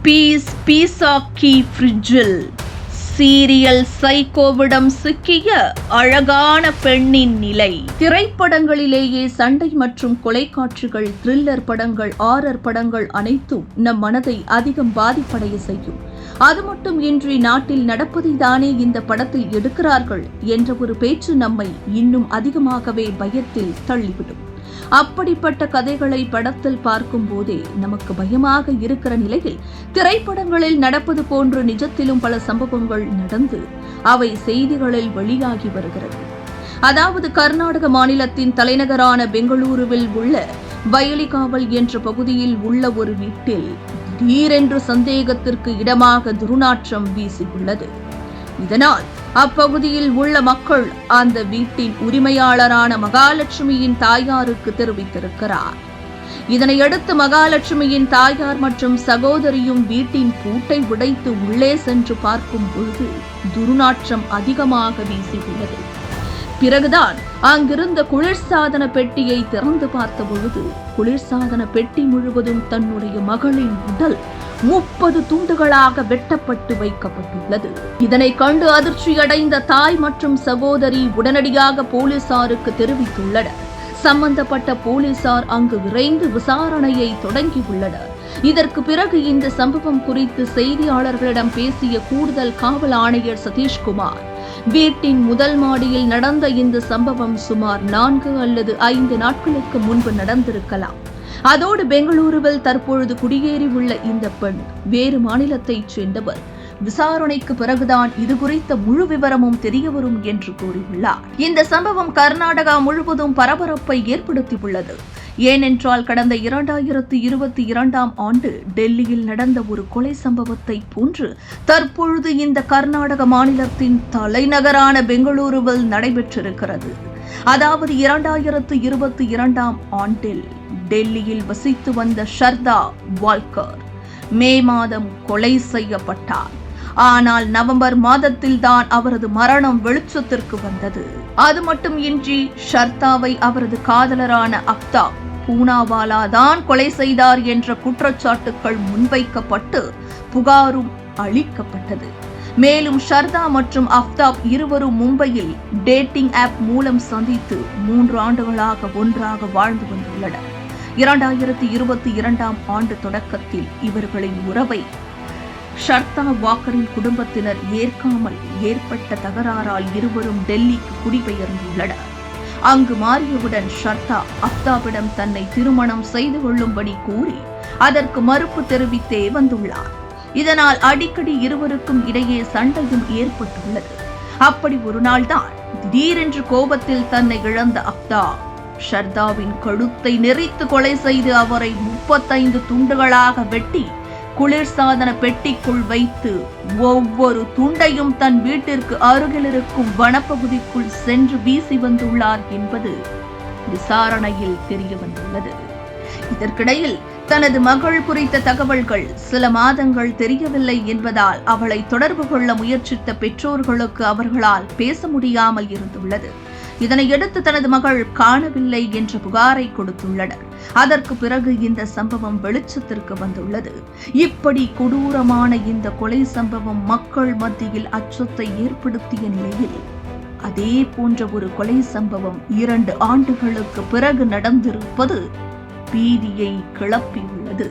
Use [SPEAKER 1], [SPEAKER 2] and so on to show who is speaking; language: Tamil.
[SPEAKER 1] பீஸாக்கி ஃப்ரிட்ஜில் சீரியல் சைக்கோவிடம் சிக்கிய அழகான பெண்ணின் நிலை. திரைப்படங்களிலேயே சண்டை மற்றும் கொலை காட்சிகள், த்ரில்லர் படங்கள், ஹாரர் படங்கள் அனைத்தும் நம் மனதை அதிகம் பாதிப்படைய செய்யும். அது மட்டும் இன்றி நாட்டில் நடப்பதை தானே இந்த படத்தில் எடுக்கிறார்கள் என்ற ஒரு பேச்சு நம்மை இன்னும் அதிகமாகவே பயத்தில் தள்ளிவிடும். அப்படிப்பட்ட கதைகளை படத்தில் பார்க்கும் போதே நமக்கு பயமாக இருக்கிற நிலையில் திரைப்படங்களில் நடப்பது போன்று நிஜத்திலும் பல சம்பவங்கள் நடந்து அவை செய்திகளில் வெளியாகி வருகிறது. அதாவது கர்நாடக மாநிலத்தின் தலைநகரான பெங்களூருவில் உள்ள வயலிகாவல் என்ற பகுதியில் உள்ள ஒரு வீட்டில் திடீரென்று சந்தேகத்திற்கு இடமாக துர்நாற்றம் வீசியுள்ளது. இதனால் அப்பகுதியில் உள்ள மக்கள் அந்த வீட்டின் உரிமையாளரான மகாலட்சுமியின் தாயாருக்கு தெரிவித்திருக்கிறார். இதனையடுத்து மகாலட்சுமியின் தாயார் மற்றும் சகோதரியும் வீட்டின் பூட்டை உடைத்து உள்ளே சென்று பார்க்கும் பொழுது துர்நாற்றம் அதிகமாக வீசியுள்ளது. பிறகுதான் அங்கிருந்த குளிர்சாதன பெட்டியை திறந்து பார்த்த பொழுது குளிர்சாதன பெட்டி முழுவதும் தன்னுடைய மகளின் உடல் 30 துண்டுகளாக வெட்டப்பட்டு வைக்கப்பட்டுள்ளது. இதனை கண்டு அதிர்ச்சியடைந்த தாய் மற்றும் சகோதரி உடனடியாக போலீசாருக்கு தெரிவித்துள்ளனர். சம்பந்தப்பட்ட போலீசார் அங்கு விரைந்து விசாரணையை தொடங்கியுள்ளனர். இதற்கு பிறகு இந்த சம்பவம் குறித்து செய்தியாளர்களிடம் பேசிய கூடுதல் காவல் ஆணையர் சதீஷ்குமார், வீட்டின் முதல் மாடியில் நடந்த இந்த சம்பவம் சுமார் 4 அல்லது 5 நாட்களுக்கு முன்பு நடந்திருக்கலாம். அதோடு பெங்களூருவில் தற்பொழுது குடியேறி உள்ள இந்த பெண் வேறு மாநிலத்தைச் சேர்ந்தவர். விசாரணைக்கு பிறகுதான் இது குறித்த முழு விவரமும் தெரியவரும் என்று கூறியுள்ளார். இந்த சம்பவம் கர்நாடகா முழுவதும் பரபரப்பை ஏற்படுத்தியுள்ளது. ஏனென்றால் கடந்த 2022ஆம் ஆண்டு டெல்லியில் நடந்த ஒரு கொலை சம்பவத்தை போன்று தற்பொழுது இந்த கர்நாடக மாநிலத்தின் தலைநகரான பெங்களூருவில் நடைபெற்றிருக்கிறது. அதாவது 2022ஆம் ஆண்டில் டெல்லியில் வசித்து வந்த ஷர்தா வால்கர் மே மாதம் கொலை செய்யப்பட்டார். ஆனால் நவம்பர் மாதத்தில் தான் அவரது மரணம் வெளிச்சத்திற்கு வந்தது. அது மட்டும் இன்றி ஷர்தாவை அவரது காதலரான அப்தாப் பூனாவாலா தான் கொலை செய்தார் என்ற குற்றச்சாட்டுகள் முன்வைக்கப்பட்டு புகாரும் அளிக்கப்பட்டது. மேலும் ஷர்தா மற்றும் அப்தாப் இருவரும் மும்பையில் டேட்டிங் ஆப் மூலம் சந்தித்து 3 ஆண்டுகளாக ஒன்றாக வாழ்ந்து வந்துள்ளனர். 2022ஆம் ஆண்டு தொடக்கத்தில் இவர்களின் உறவை ஷர்தா வாக்கரின் குடும்பத்தினர் ஏற்காமல் ஏற்பட்ட தகராறால் இருவரும் டெல்லிக்கு குடிபெயர்ந்துள்ளனர். அங்கு மாறியவுடன் ஷர்தா அப்தாபிடம் தன்னை திருமணம் செய்து கொள்ளும்படி கூறி அதற்கு மறுப்பு தெரிவித்தே வந்துள்ளார். இதனால் அடிக்கடி இருவருக்கும் இடையே சண்டையும் ஏற்பட்டுள்ளது. அப்படி ஒரு நாள் தான் திடீரென்று கோபத்தில் தன்னை இழந்த அப்தா ஷர்தாவின் கழுத்தை நெரித்து கொலை செய்து அவரை 35 துண்டுகளாக வெட்டி குளிர்சாதன பெட்டிக்குள் வைத்து ஒவ்வொரு துண்டையும் தன் வீட்டிற்கு அருகில் இருக்கும் வனப்பகுதிக்குள் சென்று வீசி வந்துள்ளார் என்பது விசாரணையில் தெரிய வந்துள்ளது. இதற்கிடையில் தனது மகள் குறித்த தகவல்கள் சில மாதங்கள் தெரியவில்லை என்பதால் அவளை தொடர்பு கொள்ள முயற்சித்த பெற்றோர்களுக்கு அவர்களால் பேச முடியாமல் இருந்துள்ளது. இதனையடுத்து தனது மகள் காணவில்லை என்ற புகாரை கொடுத்துள்ளனர். அதற்கு பிறகு இந்த சம்பவம் வெளிச்சத்திற்கு வந்துள்ளது. இப்படி கொடூரமான இந்த கொலை சம்பவம் மக்கள் மத்தியில் அச்சத்தை ஏற்படுத்திய நிலையில் அதே போன்ற ஒரு கொலை சம்பவம் 2 ஆண்டுகளுக்கு பிறகு நடந்திருப்பது பீதியை கிளப்பியுள்ளது.